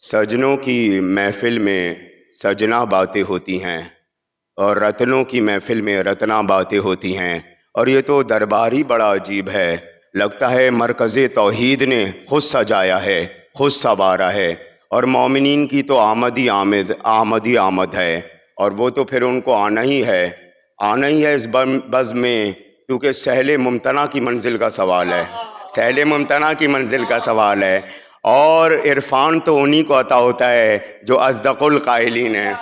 سجنوں کی محفل میں سجنا باتیں ہوتی ہیں اور رتنوں کی محفل میں رتنا باتیں ہوتی ہیں، اور یہ تو دربار ہی بڑا عجیب ہے۔ لگتا ہے مرکز توحید نے خود سجایا ہے، خود سنوارا ہے، اور مومنین کی تو آمد ہی آمد ہے، اور وہ تو پھر ان کو آنا ہی ہے اس بزم میں، کیونکہ سہل ممتنع کی منزل کا سوال ہے، سہل ممتنع کی منزل کا سوال ہے، اور عرفان تو انہی کو عطا ہوتا ہے جو اصدق القائلین ہیں۔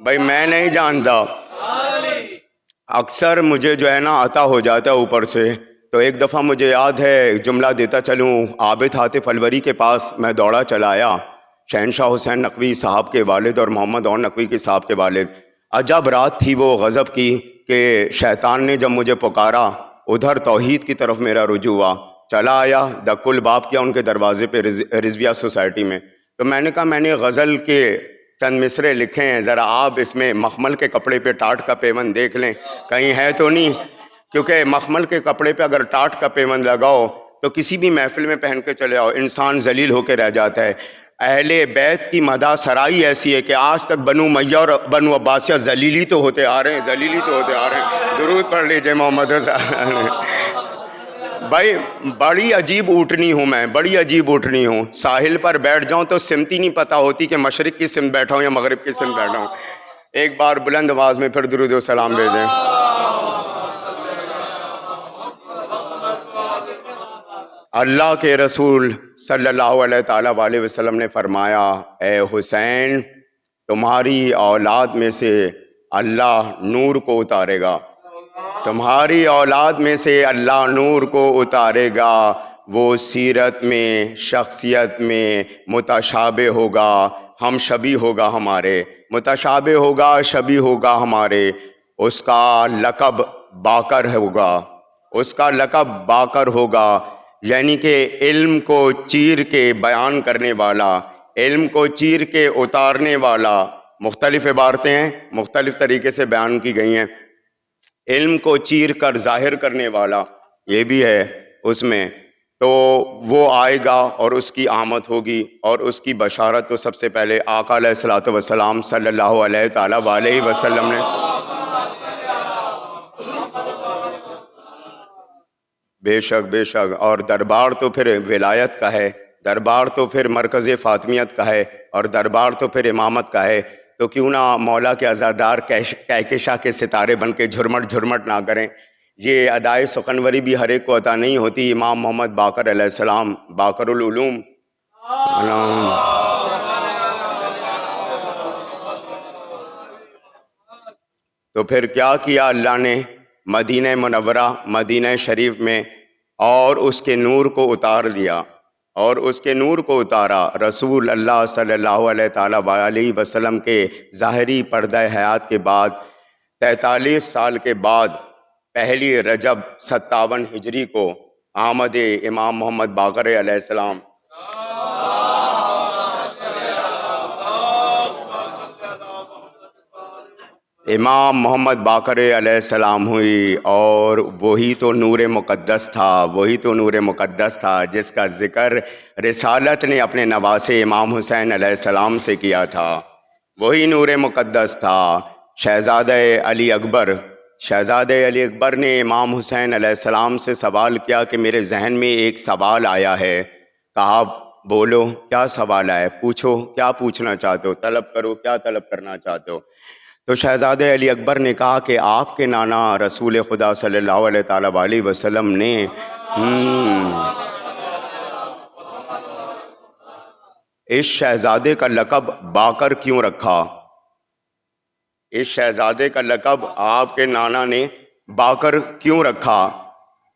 بھائی میں نہیں جانتا، اکثر مجھے جو ہے نا عطا ہو جاتا ہے اوپر سے۔ تو ایک دفعہ مجھے یاد ہے، جملہ دیتا چلوں، عابد حاتف الوری کے پاس میں دوڑا چلا آیا، شہنشاہ حسین نقوی صاحب کے والد اور محمد اور نقوی کے صاحب کے والد۔ عجب رات تھی وہ غضب کی کہ شیطان نے جب مجھے پکارا، ادھر توحید کی طرف میرا رجوع ہوا، چلا آیا، دق الباب کیا ان کے دروازے پہ رضویہ سوسائٹی میں۔ تو میں نے کہا میں نے غزل کے چند مصرے لکھے ہیں، ذرا آپ اس میں مخمل کے کپڑے پہ ٹاٹ کا پیوند دیکھ لیں کہیں ہے تو نہیں، کیونکہ مخمل کے کپڑے پہ اگر ٹاٹ کا پیوند لگاؤ تو کسی بھی محفل میں پہن کے چلے آؤ انسان ذلیل ہو کے رہ جاتا ہے۔ اہل بیت کی مدح سرائی ایسی ہے کہ آج تک بنو امیہ اور بنو عباسیہ ذلیلی تو ہوتے آ رہے ہیں، درود پڑھ لیجئے محمد بھائی بڑی عجیب اوٹنی ہوں میں، بڑی عجیب اوٹنی ہوں، ساحل پر بیٹھ جاؤں تو سمت ہی نہیں پتہ ہوتی کہ مشرق کی سمت بیٹھا ہوں یا مغرب کی سمت بیٹھا ہوں۔ ایک بار بلند آواز میں پھر درود و سلام بھیجیں۔ اللہ کے رسول صلی اللہ علیہ تعالیٰ وآلہ وسلم نے فرمایا، اے حسین تمہاری اولاد میں سے اللہ نور کو اتارے گا، تمہاری اولاد میں سے اللہ نور کو اتارے گا، وہ سیرت میں شخصیت میں متشابہ ہوگا، ہم شبیہ ہوگا ہمارے، متشابہ ہوگا شبیہ ہوگا ہمارے، اس کا لقب باقر ہوگا، اس کا لقب باقر ہوگا، یعنی کہ علم کو چیر کے بیان کرنے والا، علم کو چیر کے اتارنے والا۔ مختلف عبارتیں ہیں، مختلف طریقے سے بیان کی گئی ہیں۔ علم کو چیر کر ظاہر کرنے والا یہ بھی ہے اس میں، تو وہ آئے گا اور اس کی آمد ہوگی، اور اس کی بشارت تو سب سے پہلے آقا علیہ الصلوۃ والسلام صلی اللہ علیہ تعالیٰ وآلہ وسلم نے۔ بے شک بے شک، اور دربار تو پھر ولایت کا ہے، دربار تو پھر مرکز فاطمیت کا ہے، اور دربار تو پھر امامت کا ہے، تو کیوں نہ مولا کے عزادار کہکشاں کے ستارے بن کے جھرمٹ جھرمٹ نہ کریں۔ یہ ادائے سخنوری بھی ہر ایک کو عطا نہیں ہوتی۔ امام محمد باقر علیہ السلام باقر العلوم، تو پھر کیا کیا اللہ نے مدینہ منورہ مدینہ شریف میں، اور اس کے نور کو اتار دیا، اور اس کے نور کو اتارا۔ رسول اللہ صلی اللہ علیہ تعالیٰ وآلہ وسلم کے ظاہری پردہ حیات کے بعد 43 سال کے بعد پہلی رجب 57 ہجری کو آمد امام محمد باقر علیہ السلام، امام محمد باقر علیہ السلام ہوئی، اور وہی تو نور مقدس تھا، وہی تو نور مقدس تھا جس کا ذکر رسالت نے اپنے نواسے امام حسین علیہ السلام سے کیا تھا، وہی نور مقدس تھا۔ شہزادہ علی اکبر، شہزادہ علی اکبر نے امام حسین علیہ السلام سے سوال کیا کہ میرے ذہن میں ایک سوال آیا ہے۔ کہا بولو کیا سوال ہے، پوچھو کیا پوچھنا چاہتے ہو، طلب کرو کیا طلب کرنا چاہتے ہو۔ تو شہزادہ علی اکبر نے کہا کہ آپ کے نانا رسول خدا صلی اللہ علیہ تعالیٰ وآلہ وسلم نے اس شہزادے کا لقب باقر کیوں رکھا، اس شہزادے کا لقب آپ کے نانا نے باقر کیوں رکھا۔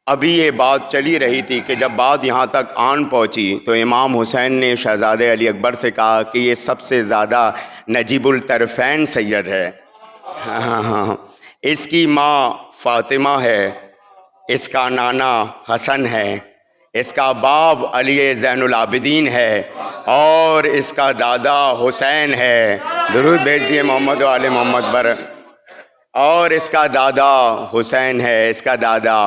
ابھی یہ بات چلی رہی تھی کہ جب بات یہاں تک آن پہنچی تو امام حسین نے شہزادہ علی اکبر سے کہا کہ یہ سب سے زیادہ نجیب الطرفین سید ہے، اس کی ماں فاطمہ ہے، اس کا نانا حسن ہے، اس کا باپ علی زین العابدین ہے اور اس کا دادا حسین ہے، درود بھیج دیے محمد و آل محمد پر، اور اس کا دادا حسین ہے، اس کا دادا۔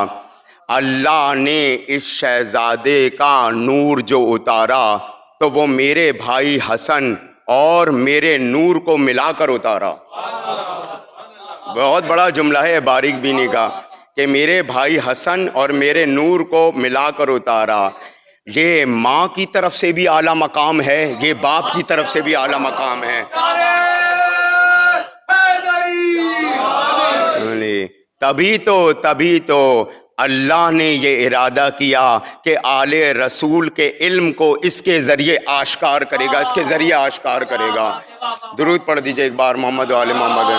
اللہ نے اس شہزادے کا نور جو اتارا تو وہ میرے بھائی حسن اور میرے نور کو ملا کر اتارا۔ بہت بڑا جملہ ہے باریک بینی کا، کہ میرے بھائی حسن اور میرے نور کو ملا کر اتارا۔ یہ ماں کی طرف سے بھی اعلیٰ مقام ہے، یہ باپ کی طرف سے بھی اعلیٰ مقام ہے۔ تبھی تو اللہ نے یہ ارادہ کیا کہ آل رسول کے علم کو اس کے ذریعے آشکار کرے گا، اس کے ذریعے آشکار کرے گا۔ درود پڑھ دیجئے ایک بار محمد و آل محمد۔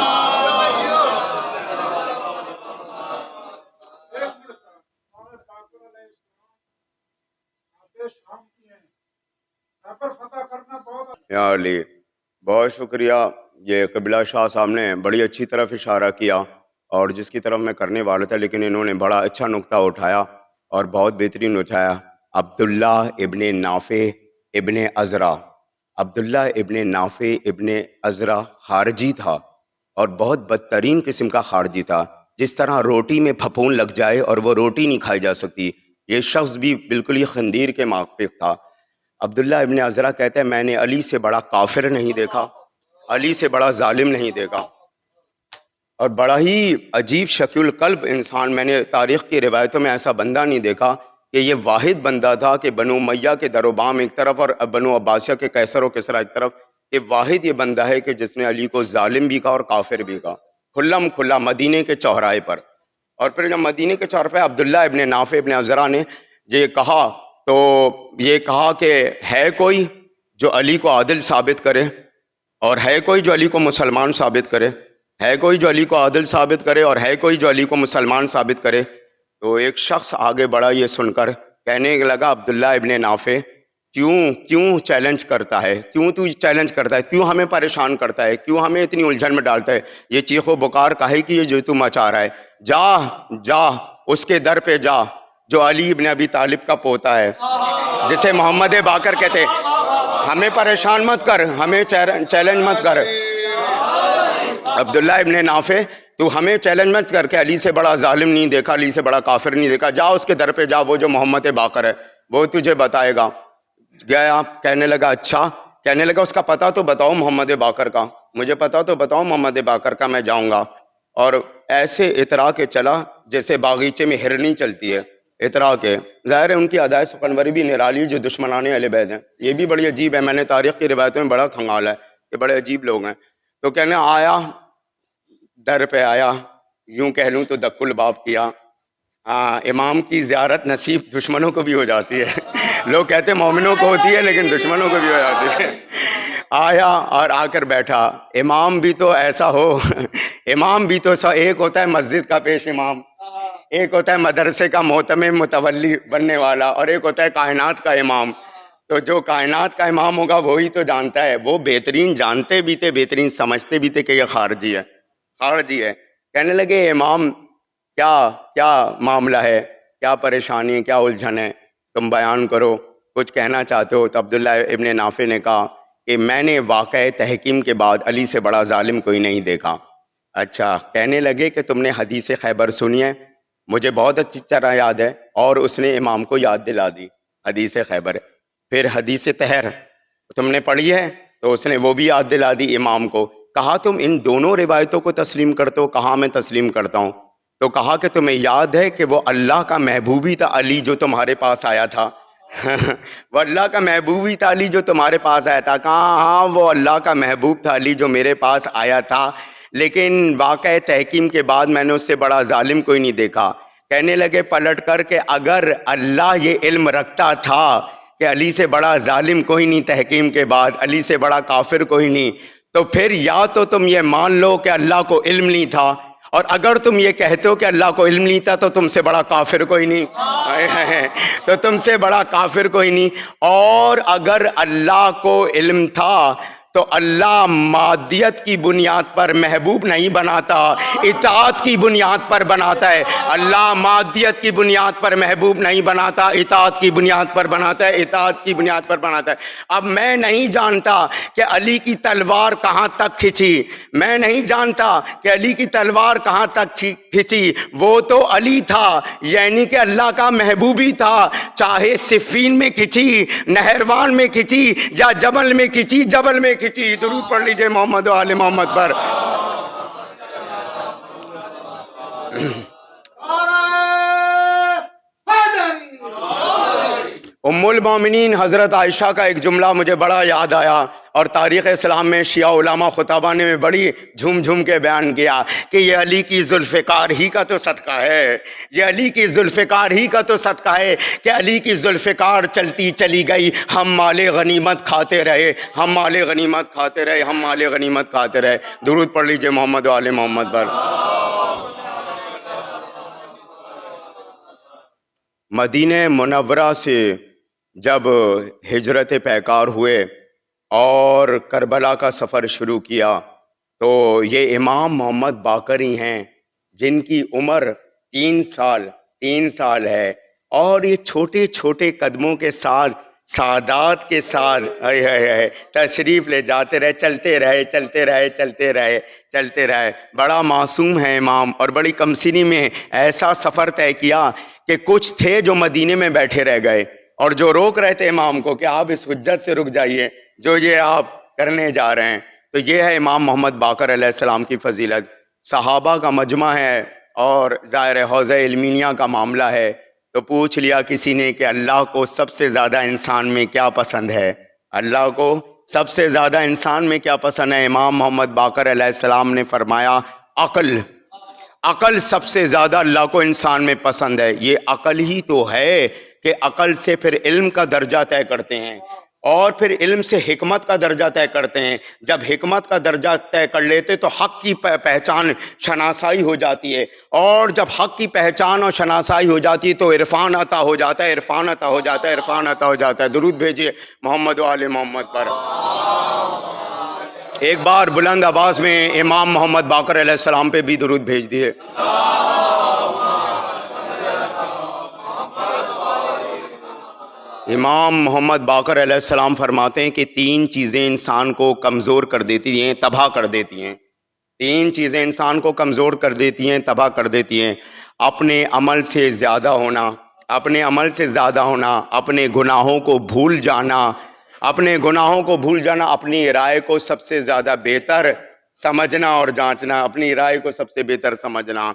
یا علی، بہت شکریہ۔ یہ قبلہ شاہ صاحب نے بڑی اچھی طرف اشارہ کیا، اور جس کی طرف میں کرنے والا تھا، لیکن انہوں نے بڑا اچھا نقطہ اٹھایا اور بہت بہترین اٹھایا۔ عبداللہ ابن نافع ابن عزرہ، عبداللہ ابن نافع ابن عزرہ خارجی تھا، اور بہت بدترین قسم کا خارجی تھا۔ جس طرح روٹی میں پھپھون لگ جائے اور وہ روٹی نہیں کھائی جا سکتی، یہ شخص بھی بالکل ہی خندیر کے موافق تھا۔ عبداللہ ابن عزرہ کہتا ہے میں نے علی سے بڑا کافر نہیں دیکھا، علی سے بڑا ظالم نہیں دیکھا، اور بڑا ہی عجیب شکل القلب انسان، میں نے تاریخ کی روایتوں میں ایسا بندہ نہیں دیکھا کہ یہ واحد بندہ تھا کہ بنو امیہ کے در و بام ایک طرف اور بنو عباسیہ کے قیصر و کسریٰ ایک طرف، کہ واحد یہ بندہ ہے کہ جس نے علی کو ظالم بھی کہا اور کافر بھی کہا، کھلم کھلا مدینے کے چوراہے پر۔ اور پھر جب مدینے کے چوراہے پر عبداللہ ابن نافع ابن عزرہ نے یہ کہا، تو یہ کہا کہ ہے کوئی جو علی کو عادل ثابت کرے، اور ہے کوئی جو علی کو مسلمان ثابت کرے، ہے کوئی جو علی کو عادل ثابت کرے، اور ہے کوئی جو علی کو مسلمان ثابت کرے۔ تو ایک شخص آگے بڑھا یہ سن کر، کہنے لگا عبداللہ ابن نافع کیوں چیلنج کرتا ہے، کیوں تو چیلنج کرتا ہے، کیوں ہمیں پریشان کرتا ہے، کیوں ہمیں اتنی الجھن میں ڈالتا ہے، یہ چیخ و بکار کاہے کی یہ جو تو مچا رہا ہے، جا اس کے در پہ جا جو علی ابن ابی طالب کا پوتا ہے، جسے محمد باقر کہتے، ہمیں پریشان مت کر، ہمیں چیلنج مت کر۔ عبداللہ ابن نافع تو ہمیں چیلنج مت کر کہ علی سے بڑا ظالم نہیں دیکھا، علی سے بڑا کافر نہیں دیکھا، جا اس کے در پہ جا، وہ جو محمد باقر ہے وہ تجھے بتائے گا۔ گیا، کہنے لگا اچھا، کہنے لگا اس کا پتہ تو بتاؤ محمد باقر کا، مجھے پتہ تو بتاؤ محمد باقر کا، میں جاؤں گا۔ اور ایسے اترا کے چلا جیسے باغیچے میں ہرنی چلتی ہے، اترا کے۔ ظاہر ہے ان کی ادائے سخنوری بھی نرالی جو دشمنان اہل بیت ہیں، یہ بھی بڑی عجیب ہے، میں نے تاریخ کی روایتوں میں بڑا کھنگالا ہے کہ بڑے عجیب لوگ ہیں۔ تو کہنے آیا، در پہ آیا، یوں کہہ لوں تو دک الباب کیا۔ امام کی زیارت نصیب دشمنوں کو بھی ہو جاتی ہے، لوگ کہتے ہیں مومنوں کو ہوتی ہے لیکن دشمنوں کو بھی ہو جاتی ہے۔ آیا اور آ کر بیٹھا۔ امام بھی تو ایسا ہو، امام بھی تو ایک ہوتا ہے مسجد کا پیش امام، ایک ہوتا ہے مدرسے کا محتمم متولی بننے والا، اور ایک ہوتا ہے کائنات کا امام۔ تو جو کائنات کا امام ہوگا وہی تو جانتا ہے، وہ بہترین جانتے بھی تھے، بہترین سمجھتے بھی تھے کہ یہ خارجی ہے، خارجی ہے۔ کہنے لگے امام کیا معاملہ ہے، کیا پریشانی ہے، کیا الجھن ہے، تم بیان کرو، کچھ کہنا چاہتے ہو۔ تو عبداللہ ابن نافع نے کہا کہ میں نے واقع تحکیم کے بعد علی سے بڑا ظالم کوئی نہیں دیکھا۔ اچھا، کہنے لگے کہ تم نے حدیث خیبر سنی ہے؟ مجھے بہت اچھی طرح یاد ہے، اور اس نے امام کو یاد دلا دی حدیث خیبر۔ پھر حدیث طہر تم نے پڑھی ہے؟ تو اس نے وہ بھی یاد دلا دی امام کو۔ کہا تم ان دونوں روایتوں کو تسلیم کرتے ہو؟ کہا میں تسلیم کرتا ہوں۔ تو کہا کہ تمہیں یاد ہے کہ وہ اللہ کا محبوب ہی تھا علی جو تمہارے پاس آیا تھا؟ وہ اللہ کا محبوب ہی تھا علی جو تمہارے پاس آیا تھا؟ کہا ہاں، وہ اللہ کا محبوب تھا علی جو میرے پاس آیا تھا، لیکن واقع تحکیم کے بعد میں نے اس سے بڑا ظالم کوئی نہیں دیکھا۔ کہنے لگے پلٹ کر کہ اگر اللہ یہ علم رکھتا تھا کہ علی سے بڑا ظالم کوئی نہیں تحکیم کے بعد، علی سے بڑا کافر کوئی نہیں، تو پھر یا تو تم یہ مان لو کہ اللہ کو علم نہیں تھا، اور اگر تم یہ کہتے ہو کہ اللہ کو علم نہیں تھا تو تم سے بڑا کافر کوئی نہیں، تو تم سے بڑا کافر کوئی نہیں۔ اور اگر اللہ کو علم تھا تو اللہ مادیت کی بنیاد پر محبوب نہیں بناتا، اطاعت کی بنیاد پر بناتا ہے۔ اللہ مادیت کی بنیاد پر محبوب نہیں بناتا، اطاعت کی بنیاد پر بناتا ہے، اطاعت کی بنیاد پر بناتا ہے۔ اب میں نہیں جانتا کہ علی کی تلوار کہاں تک کھچی، میں نہیں جانتا کہ علی کی تلوار کہاں تک کھچی، وہ تو علی تھا، یعنی کہ اللہ کا محبوبی تھا، چاہے صفین میں کھچی، نہروان میں کھچی، یا جبل میں کھچی، جبل میں کھچی۔ درود پڑھ لیجئے محمد و آل محمد پر۔ ام المومنین حضرت عائشہ کا ایک جملہ مجھے بڑا یاد آیا، اور تاریخ اسلام میں شیعہ علماء خطابہ نے بڑی جھوم جھوم کے بیان کیا کہ یہ علی کی ذوالفقار ہی کا تو صدقہ ہے، یہ علی کی ذوالفقار ہی کا تو صدقہ ہے کہ علی کی ذوالفقار چلتی چلی گئی، ہم مال غنیمت کھاتے رہے، ہم مال غنیمت کھاتے رہے، ہم مال غنیمت کھاتے رہے۔ درود پڑھ لیجئے محمد و آل محمد پر۔ مدینہ منورہ سے جب ہجرت پیکار ہوئے اور کربلا کا سفر شروع کیا، تو یہ امام محمد باقر ہی ہیں جن کی عمر 3 سال ہے، اور یہ چھوٹے چھوٹے قدموں کے ساتھ، سعادات کے ساتھ تشریف لے جاتے رہے، چلتے رہے چلتے رہے چلتے رہے چلتے رہے۔ بڑا معصوم ہے امام، اور بڑی کم سنی میں ایسا سفر طے کیا کہ کچھ تھے جو مدینے میں بیٹھے رہ گئے، اور جو روک رہے تھے امام کو کہ آپ اس حجت سے رک جائیے جو یہ آپ کرنے جا رہے ہیں۔ تو یہ ہے امام محمد باقر علیہ السلام کی فضیلت۔ صحابہ کا مجمع ہے اور ظاہر حوضہ علمینیہ کا معاملہ ہے، تو پوچھ لیا کسی نے کہ اللہ کو سب سے زیادہ انسان میں کیا پسند ہے، اللہ کو سب سے زیادہ انسان میں کیا پسند ہے؟ امام محمد باقر علیہ السلام نے فرمایا عقل، عقل سب سے زیادہ اللہ کو انسان میں پسند ہے۔ یہ عقل ہی تو ہے کہ عقل سے پھر علم کا درجہ طے کرتے ہیں، اور پھر علم سے حکمت کا درجہ طے کرتے ہیں۔ جب حکمت کا درجہ طے کر لیتے تو حق کی پہچان شناسائی ہو جاتی ہے، اور جب حق کی پہچان اور شناسائی ہو جاتی ہے تو عرفان عطا ہو جاتا ہے، عرفان عطا ہو جاتا ہے، عرفان عطا ہو جاتا ہے۔ درود بھیجیے محمد و آل محمد پر۔ ایک بار بلند آواز میں امام محمد باقر علیہ السلام پہ بھی درود بھیج دیے۔ امام محمد باقر علیہ السلام فرماتے ہیں کہ 3 چیزیں انسان کو کمزور کر دیتی ہیں، تباہ کر دیتی ہیں۔ 3 چیزیں انسان کو کمزور کر دیتی ہیں، تباہ کر دیتی ہیں۔ اپنے عمل سے زیادہ ہونا، اپنے عمل سے زیادہ ہونا، اپنے گناہوں کو بھول جانا، اپنے گناہوں کو بھول جانا، اپنی رائے کو سب سے زیادہ بہتر سمجھنا اور جانچنا، اپنی رائے کو سب سے بہتر سمجھنا۔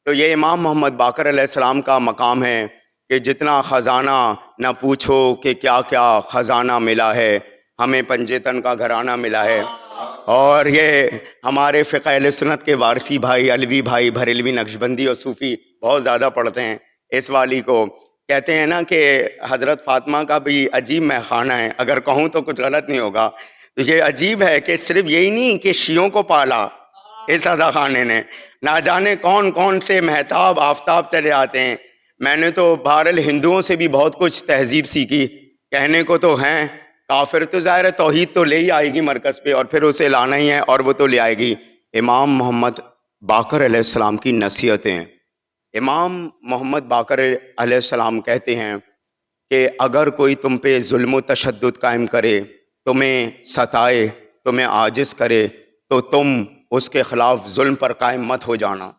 تو یہ امام محمد باقر علیہ السلام کا مقام ہے کہ جتنا خزانہ نہ پوچھو کہ کیا کیا خزانہ ملا ہے، ہمیں پنجیتن کا گھرانہ ملا ہے۔ اور یہ ہمارے فقہ اہل سنت کے وارثی بھائی، علوی بھائی، بریلوی، نقشبندی اور صوفی بہت زیادہ پڑھتے ہیں اس والی کو۔ کہتے ہیں نا کہ حضرت فاطمہ کا بھی عجیب مہخانہ ہے، اگر کہوں تو کچھ غلط نہیں ہوگا۔ تو یہ عجیب ہے کہ صرف یہی نہیں کہ شیعوں کو پالا اس رضا خانے نے، نہ جانے کون کون سے مہتاب آفتاب چلے آتے ہیں۔ میں نے تو بہرحال ہندوؤں سے بھی بہت کچھ تہذیب سیکھی، کہنے کو تو ہیں، کافر تو ظاہر ہے توحید تو لے ہی آئے گی مرکز پہ، اور پھر اسے لانا ہی ہے، اور وہ تو لے آئے گی۔ امام محمد باقر علیہ السلام کی نصیحتیں۔ امام محمد باقر علیہ السلام کہتے ہیں کہ اگر کوئی تم پہ ظلم و تشدد قائم کرے، تمہیں ستائے، تمہیں عاجز کرے، تو تم اس کے خلاف ظلم پر قائم مت ہو جانا۔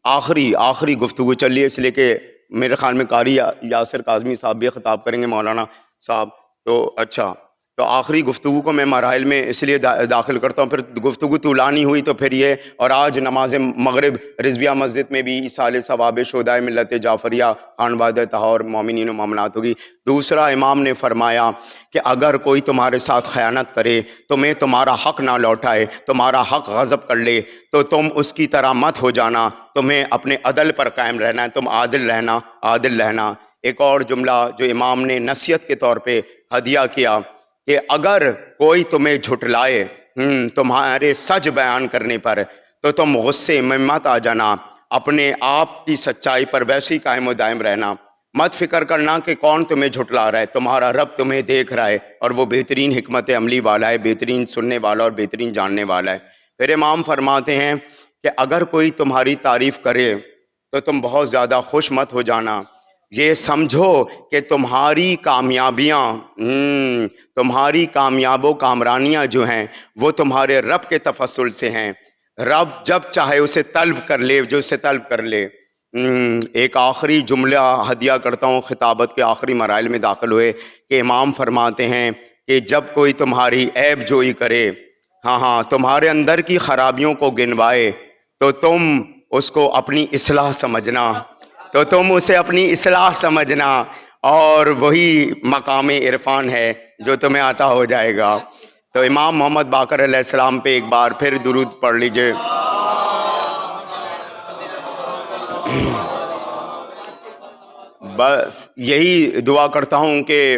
آخری گفتگو چلیے، اس لیے کہ میرے خیال میں قاری یاسر کاظمی صاحب بھی خطاب کریں گے، مولانا صاحب، تو اچھا، تو آخری گفتگو کو میں مراحل میں اس لیے داخل کرتا ہوں، پھر گفتگو طولانی ہوئی تو پھر یہ، اور آج نماز مغرب رضویہ مسجد میں بھی ایصال ثواب شہدائے ملت جعفریہ خانوادہ طاہر مومنین و مومنات ہوگی۔ دوسرا، امام نے فرمایا کہ اگر کوئی تمہارے ساتھ خیانت کرے، تمہیں تمہارا حق نہ لوٹائے، تمہارا حق غصب کر لے، تو تم اس کی طرح مت ہو جانا، تمہیں اپنے عدل پر قائم رہنا ہے، تم عادل رہنا، عادل رہنا۔ ایک اور جملہ جو امام نے نصیحت کے طور پہ ہدیہ کیا کہ اگر کوئی تمہیں جھٹلائے تمہارے سچ بیان کرنے پر، تو تم غصے میں مت آ جانا، اپنے آپ کی سچائی پر ویسے ہی قائم و دائم رہنا۔ مت فکر کرنا کہ کون تمہیں جھٹلا رہا ہے، تمہارا رب تمہیں دیکھ رہا ہے اور وہ بہترین حکمت عملی والا ہے، بہترین سننے والا اور بہترین جاننے والا ہے۔ پھر امام فرماتے ہیں کہ اگر کوئی تمہاری تعریف کرے تو تم بہت زیادہ خوش مت ہو جانا، یہ سمجھو کہ تمہاری کامیابیاں تمہاری کامیاب و کامرانیاں جو ہیں وہ تمہارے رب کے تفضل سے ہیں، رب جب چاہے اسے طلب کر لے جو اسے طلب کر لے۔ ایک آخری جملہ ہدیہ کرتا ہوں، خطابت کے آخری مراحل میں داخل ہوئے کہ امام فرماتے ہیں کہ جب کوئی تمہاری عیب جوئی کرے، تمہارے اندر کی خرابیوں کو گنوائے تو تم اس کو اپنی اصلاح سمجھنا، تو تم اسے اپنی اصلاح سمجھنا، اور وہی مقام عرفان ہے جو تمہیں عطا ہو جائے گا۔ تو امام محمد باقر علیہ السلام پہ ایک بار پھر درود پڑھ لیجئے۔ بس یہی دعا کرتا ہوں کہ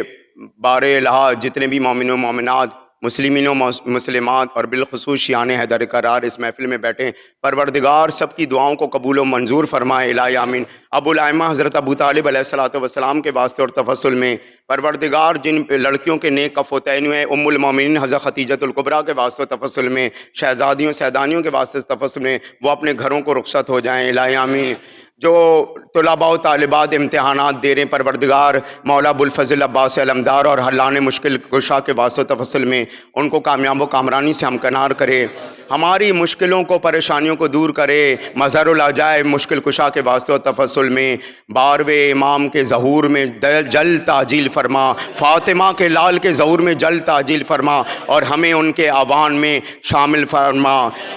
بار الہ جتنے بھی مومن و مومنات، مسلمین و مسلمات اور بالخصوص شیعان حیدر قرار اس محفل میں بیٹھے، پروردگار سب کی دعاؤں کو قبول و منظور فرمائے، الہی آمین۔ ابو الائمہ حضرت ابو طالب علیہ السلام کے واسطے اور تفضل میں پروردگار جن لڑکیوں کے نیک کفوتین ہوئے، ام المومنین حضرت خدیجۃ الکبریٰ کے واسطے اور تفضل میں، شہزادیوں سیدانیوں کے واسطے تفضل میں، وہ اپنے گھروں کو رخصت ہو جائیں، الہی آمین۔ جو طلباء و طالبات امتحانات دے رہے ہیں، پروردگار مولا ابوالفضل عباس علمدار اور حلان مشکل کشا کے واسطے تفضل میں ان کو کامیاب و کامرانی سے ہمکنار کرے، ہماری مشکلوں کو پریشانیوں کو دور کرے، مظہر العجائب مشکل کشا کے واسطے تفضل میں باروے امام کے ظہور میں جل تعجیل فرما، فاطمہ کے لال کے ظہور میں جل تعجیل فرما، اور ہمیں ان کے آوان میں شامل فرما۔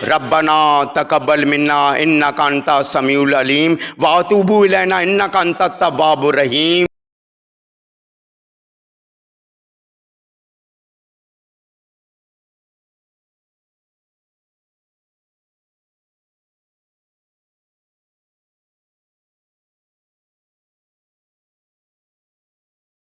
ربنا تقبل منا انک انت السمیع العلیم واتوب الینا انک انت التواب الرحیم۔